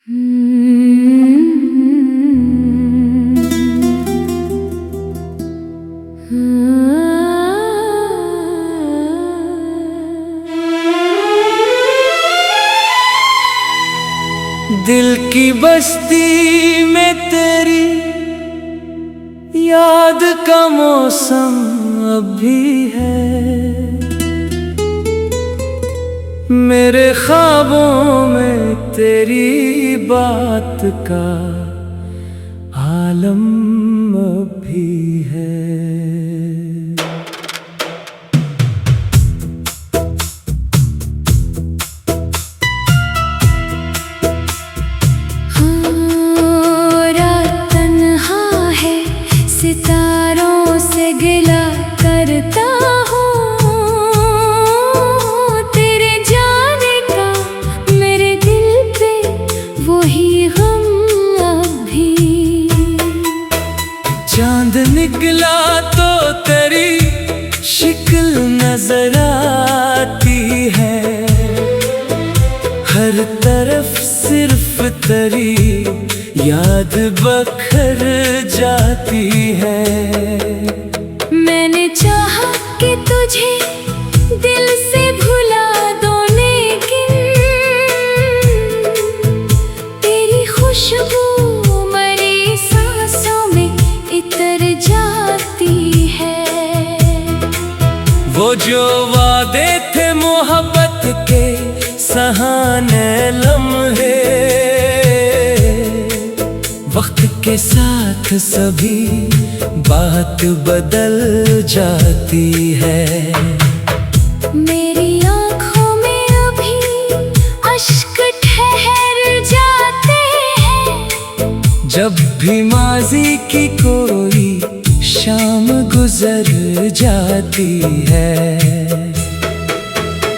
दिल की बस्ती में तेरी याद का मौसम अब भी है। मेरे ख्वाबों में तेरी बात का आलम अब भी है। सितारों से गिला करता हूँ तेरे जाने का मेरे दिल पे वही गम अब भी। चांद निकला तो तेरी शिक्ल नजर आती है। हर तरफ सिर्फ तेरी याद बखर जाती है। मैंने चाहा कि तुझे दिल से भुला दो, लेकिन तेरी खुशबू मरी सांसों में इतर जाती है। वो जो वादे थे मोहब्बत के सहाने लम्हे, वक्त के साथ सभी बात बदल जाती है। मेरी आँखों में अभी अश्क ठहर जाते हैं जब भी माजी की कोई शाम गुजर जाती है।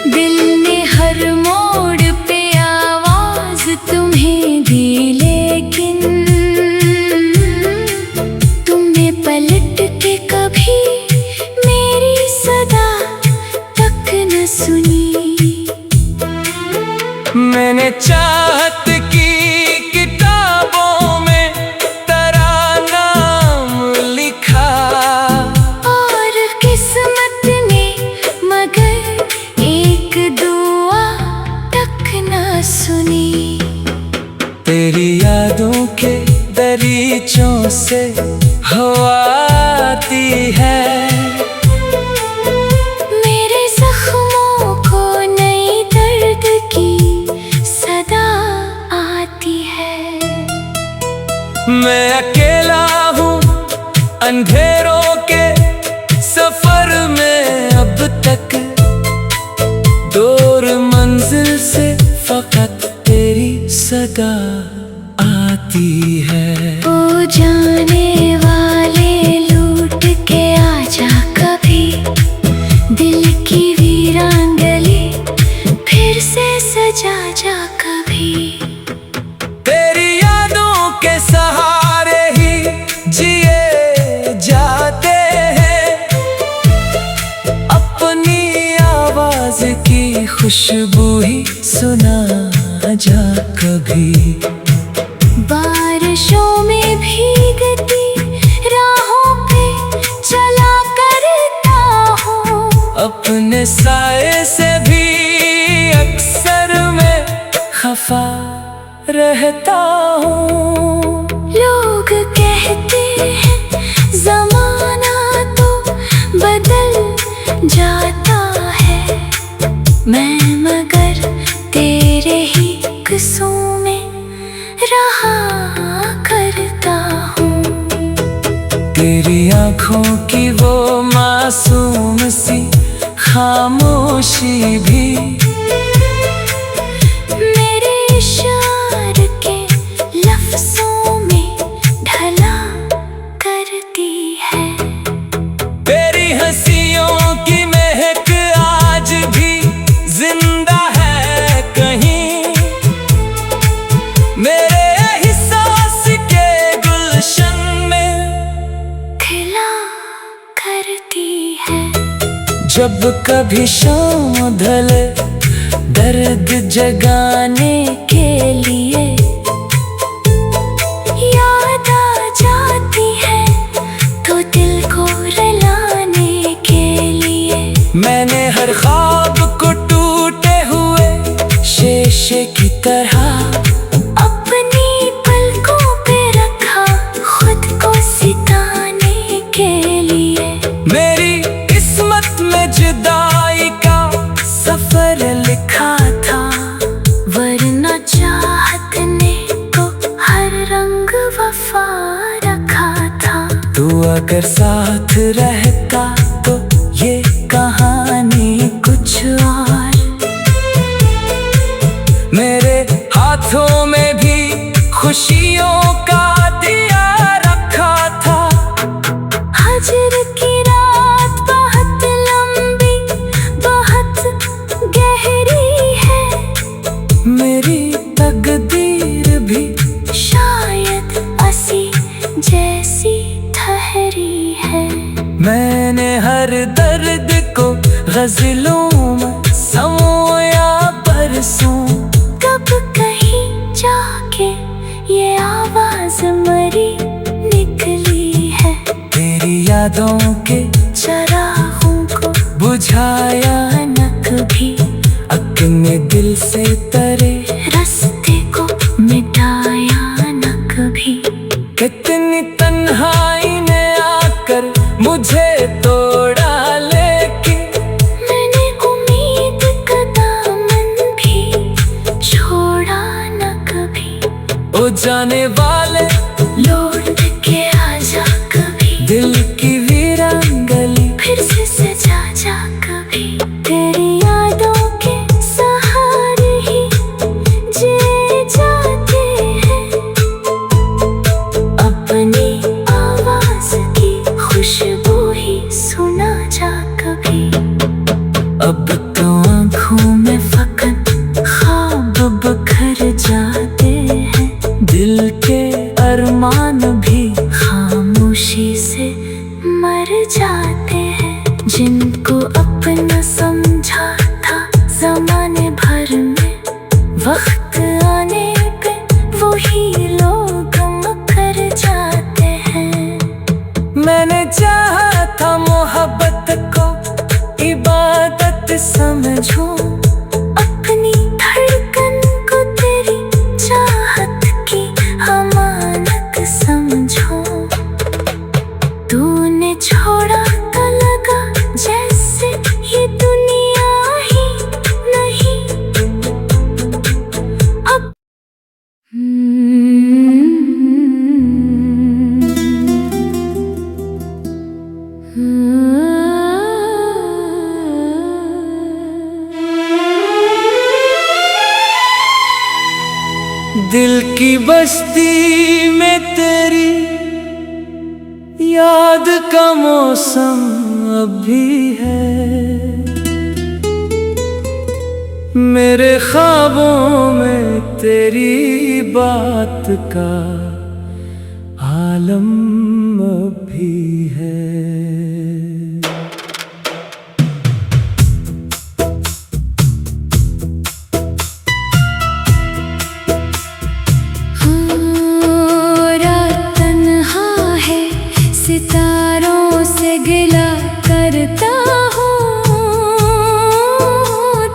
दिल ने हर मोड़ पे आवाज तुम्हें दी, लेकिन पलट के कभी मेरी सदा तक न सुनी। मैंने चाहत की किताबों में तेरा नाम लिखा, और किस्मत ने मगर एक दुआ तक न सुनी। तेरी यादों के दरीचों से हवा आती है। मेरे जख्मों को नई दर्द की सदा आती है। मैं अकेला हूँ अंधेरों के सफर में अब तक, दूर मंजिल से फकत तेरी सदा आती है। ओ जाने वाले लूट के आजा कभी, दिल की वीरान गली फिर से सजा जा कभी। तेरी यादों के सहारे ही जिए जाते हैं, अपनी आवाज की खुशबू ही सुना जा कभी। बारिशों में भीगती राहों पे चला करता हूँ, अपने साए से भी अक्सर मैं खफा रहता हूँ। लोग कहते हैं ज़माना तो बदल जाता है, मैं मगर तेरे ही किस्सों में रहा करता हूँ। तेरी आँखों की वो मासूम सी खामोशी भी मेरे इशारे के लफ्ज़ों में ढला करती है। तेरी हंसियों की महक आज भी जिंदा है कहीं, मेरे एहसास के गुलशन में खिला करती है। जब कभी शाम ढले दर्द जगाने के लिए तरह अपनी पलकों पे रखा खुद को सिताने के लिए। मेरी किस्मत में जुदाई का सफर लिखा था, वरना चाहत ने तो हर रंग वफा रखा था। तू अगर साथ रहता तो ये कहानी कुछ और। मेरे हाथों में भी खुशियों का दिया रखा था। हजर की रात बहुत लंबी बहुत गहरी है, मेरी तकदीर भी शायद असी जैसी ठहरी है। मैंने हर दर्द को गज़लों में संजोया बरसों। कब कहीं जाके ये आवाज मरी निकली है। तेरी यादों के चरागों को बुझाया न कभी, अपने दिल से तरे रास्ते को मिटाया न कभी। कितनी तन्हाई ने आकर मुझे तोड़ा, लेकिन मैंने उम्मीद का दामन भी छोड़ा न कभी। ओ जाने वाले लौट के आजा कभी, दिल की वीरान गली फिर से सजा जा कभी। तेरी यादों के सहारे ही जी जाते हैं, अपनी आवाज की खुशबू ही सुना जा कभी। अब तो आँखों में फकत ख्वाब बखर जाते हैं। दिल के अरमान भी खामोशी से मर जाते हैं, जिनको अपना समझा था जमाने भर में, वक्त आने पे वही लोग मुकर जाते हैं। मैंने चाहा था मोहब्बत को इबादत समझूं, अपनी धड़कन को तेरी चाहत की अमानत समझो। तूने छोड़ा तो लगा जैसे ये दुनिया ही नहीं। अब दिल की बस्ती में तेरी याद का मौसम अब भी है। मेरे ख्वाबों में तेरी बात का आलम अब भी है। सितारों से गिला करता हूँ,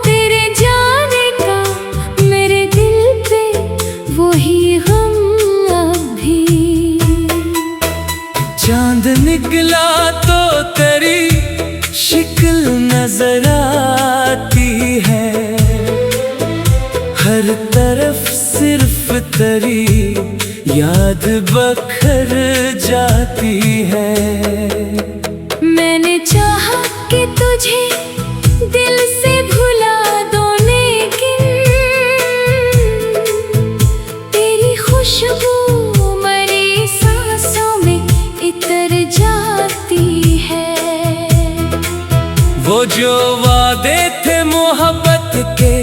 तेरे जाने का मेरे दिल पे वही गम अब भी। चांद निकला तो तेरी शिक्ल नजर आती है, हर तरफ सिर्फ तेरी याद बखर जाती है। मैंने चाहा कि तुझे दिल से भुला दो, लेकिन तेरी खुशबू मरी सांसों में इतर जाती है। वो जो वादे थे मोहब्बत के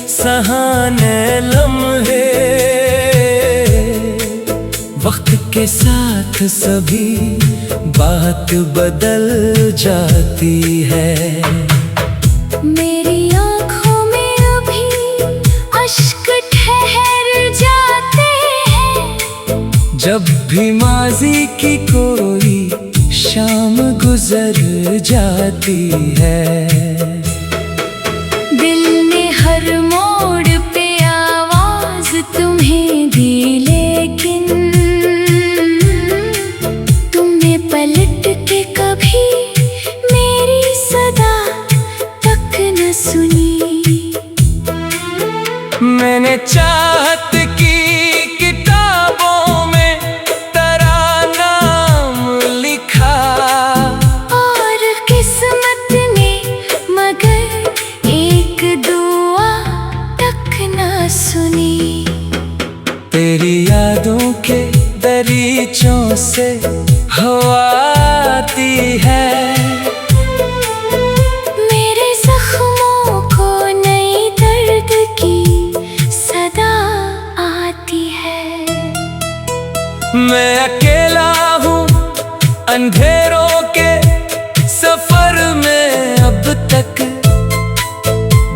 सहाने लम्हे, वक्त के साथ सभी बात बदल जाती है। मेरी आँखों में अभी अश्क ठहर जाते हैं, जब भी माजी की कोई शाम गुजर जाती है। दिल ने हर मोड़ पे आवाज दरीचों से हवा आती है। मेरे जख्मों को नई दर्द की सदा आती है। मैं अकेला हूँ अंधेरों के सफर में अब तक,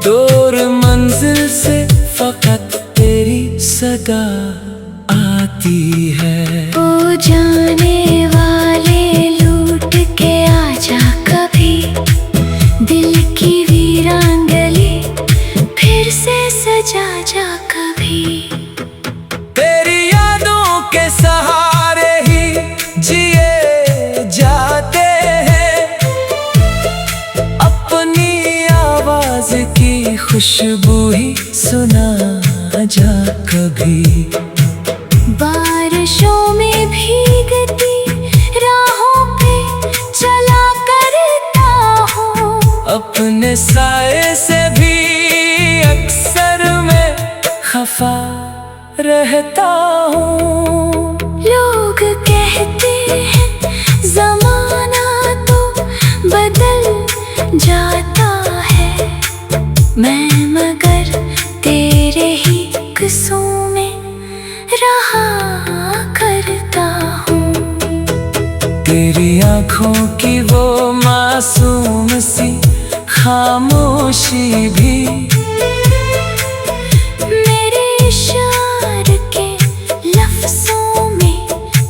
दूर मंजिल से फकत तेरी सदा आती है। ओ जाने वाले लूट के आजा कभी, दिल की वीरान गली फिर से सजा जा कभी। तेरी यादों के सहारे ही जिए जाते हैं, अपनी आवाज की खुशबू ही सुना जा कभी। बारिशों में भीगती राहों पे चला करता हूँ, अपने साए से भी अक्सर मैं खफा रहता हूँ। लोग कहते हैं ज़माना तो बदल जाता है, मैं मगर तेरे ही किस्सों में रहा करता हूँ। तेरी आँखों की वो मासूम सी खामोशी भी मेरे इशारे के लफ्ज़ों में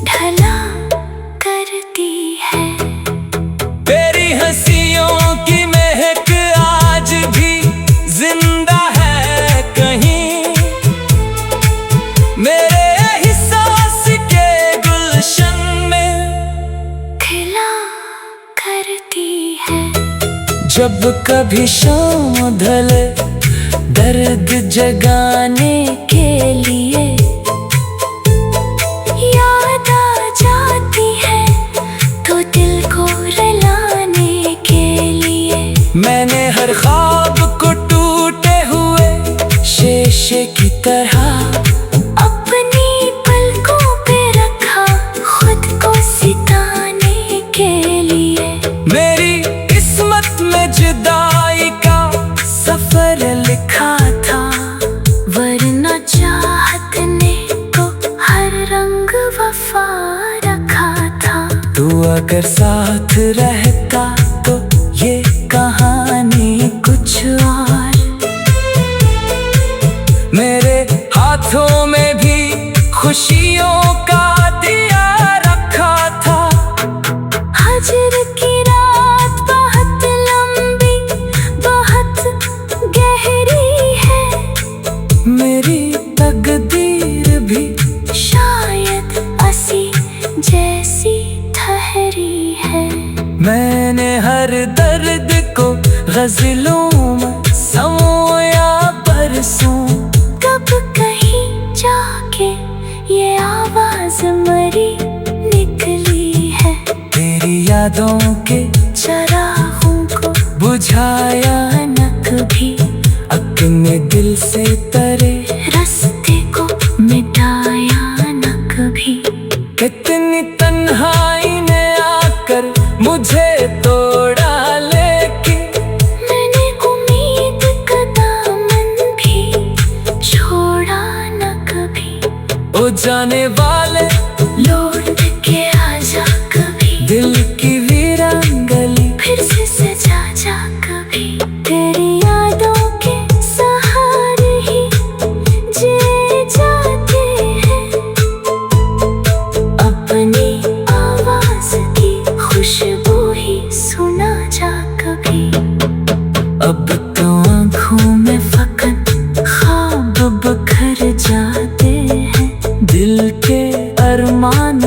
ढला करती है। तेरी हंसियों की महक आज भी जिंदा है कहीं, मेरे एहसास के गुलशन में खिला करती है। जब कभी शाम ढले दर्द जगाने के लिए याद आ जाती है तो दिल को रुलाने के लिए। मैंने हर ख्वाब को टूटे हुए शीशे की तरह अपनी पलकों पे रखा खुद को सिताने के लिए। मेरी किस्मत में जुदाई का सफर लिखा था, वरना चाहत ने तो हर रंग वफा रखा था। तू अगर साथ रहता तो ये कहानी कुछ और। मेरे हाथों में भी खुशियों का दिया रखा था। हजर की रात बहुत लंबी बहुत गहरी है, मेरी तकदीर भी शायद असी जैसी ठहरी है। मैंने हर दर्द को गज़लों में संजोया बरसों। कब कहीं जाके ये आवाज मरी निकली है। तेरी यादों के चरागों को बुझाया न कभी, अपने दिल से तरे रास्ते को मिटाया न कभी। कितनी तन्हाई ने आकर मुझे तोड़ा, लेकिन मैंने उम्मीद का दामन भी छोड़ा न कभी। ओ जाने वाले लौट के आजा कभी, दिल की वीरान गली फिर से सजा जा कभी। तेरी यादों के सहारे ही जिए जाते हैं, अपनी आवाज की खुशबू ही सुना जा कभी। अब तो आँखों में फकत ख्वाब बखर जाते हैं, दिल के अरमान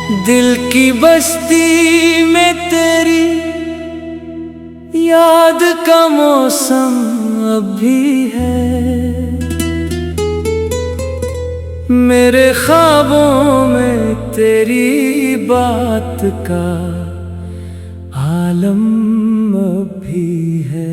दिल की बस्ती में तेरी याद का मौसम अब भी है। मेरे ख्वाबों में तेरी बात का आलम अब भी है।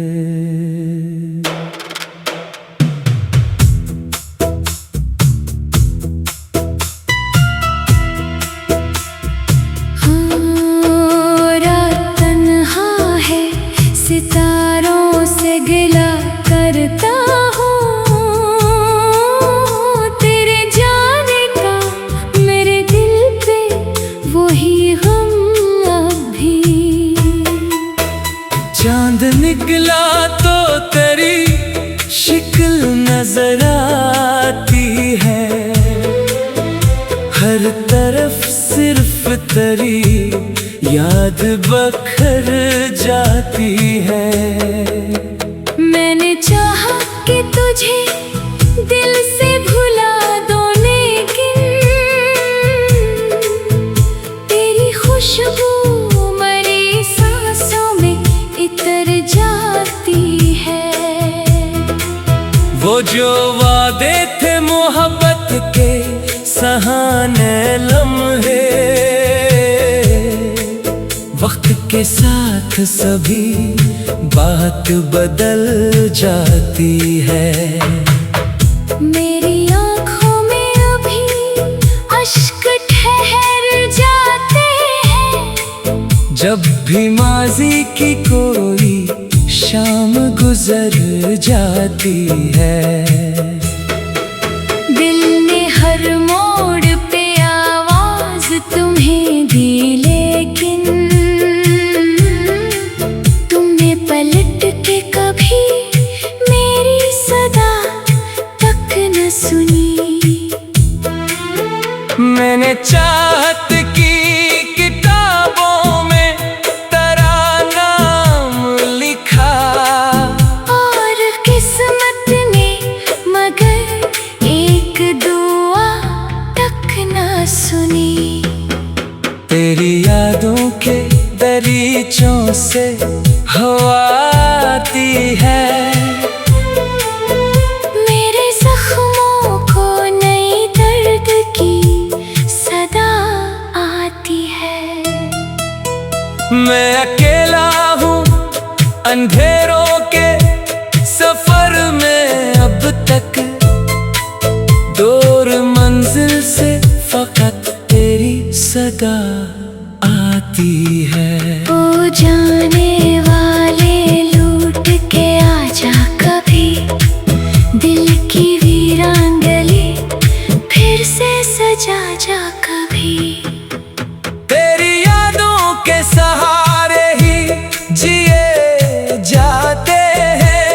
सितारों से गिला करता हूँ, तेरे जाने का मेरे दिल पे वही गम अभी। चांद निकला तो तेरी शिक्ल नजर आती है, हर तरफ सिर्फ तेरी याद बखर जाती है। मैंने चाहा कि तुझे दिल से भुला दूं, लेकिन तेरी खुशबू मरी सांसों में इतर जाती है। वो जो वादे थे मोहब्बत के सहाने लम्हे, वक्त के साथ सभी बात बदल जाती है। मेरी आँखों में अभी अश्क ठहर जाते हैं, जब भी माजी की कोई शाम गुजर जाती है। दिल ने हर मोड़ पे आवाज तुम्हें दी, लेकिन तुमने पलट के कभी मेरी सदा तक न सुनी। मैंने चाहत की किताबों में तेरा नाम लिखा, और किस्मत ने मगर एक दुआ तक न सुनी। तेरी यादों के दरीचों से हवा आती है, मेरे जख्मों को नई दर्द की सदा आती है। मैं अकेला हूँ अंधेरों के सफर में अब तक, दूर मंजिल से फकत तेरी सदा आती है। ओ जाने वाले लूट के आजा कभी, दिल की वीरान गली फिर से सजा जा कभी। तेरी यादों के सहारे ही जिए जाते हैं,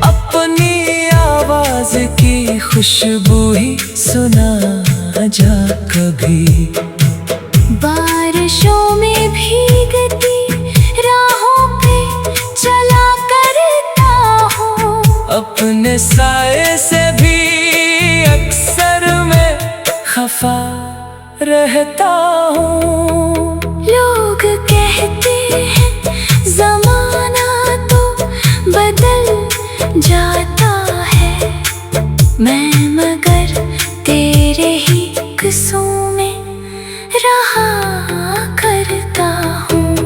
अपनी आवाज की खुशबू ही सुना जा कभी। बारिशों में भीगती राहों पे चला करता हूँ, अपने साए से भी अक्सर मैं खफा रहता हूँ। लोग कहते हैं ज़माना तो बदल जाता है, मैं मगर तेरे ही किस्सों में रहा करता हूँ।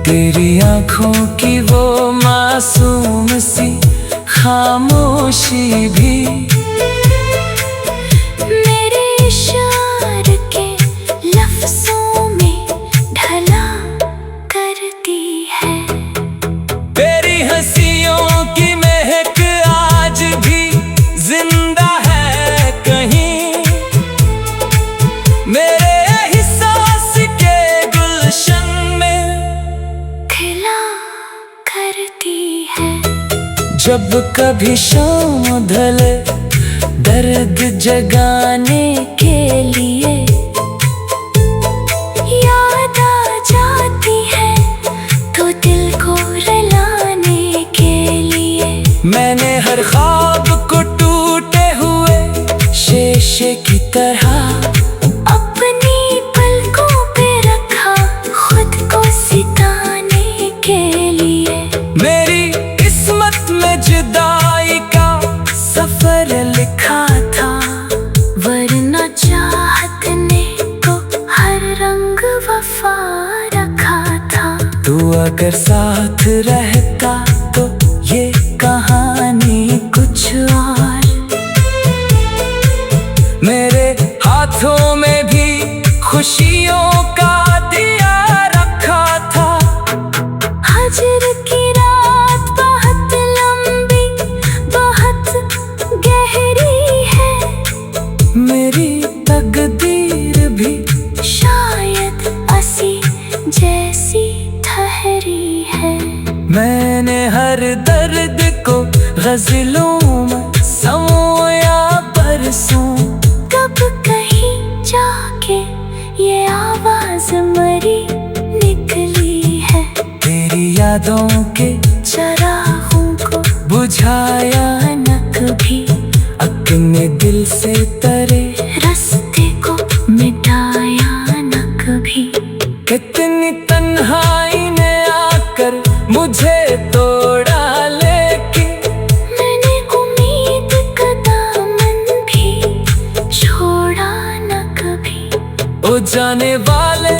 तेरी आँखों की वो मासूम सी खामोशी भी मेरे इशारे के लफ्ज़ों में ढला करती है। तेरी हंसियों की महक आज भी जिंदा है कहीं, मेरे एहसास के गुलशन में खिला करती है। जब कभी शाम ढले दर्द जगाने के लिए, याद आ जाती है तो दिल को रुलाने के लिए। मैंने हर ख्वाब को टूटे हुए शीशे की तरह अगर साथ रहता तो ये कहानी कुछ और। मेरे हाथों में भी खुशियों का दिया रखा था। हजर की रात बहुत लंबी, बहुत गहरी है। मेरी तकदीर भी शायद असी जैसी ठहरी है। मैंने हर दर्द को गज़लों में संजोया बरसों। कब कहीं जाके ये आवाज मरी निकली है। तेरी यादों के चरागों को बुझाया न कभी, अपने दिल से तरे रास्ते को मिटाया न कभी। कितनी तन्हाई ने आकर मुझे तोड़ा, लेकिन मैंने उम्मीद का दामन भी छोड़ा न कभी। ओ जाने वाले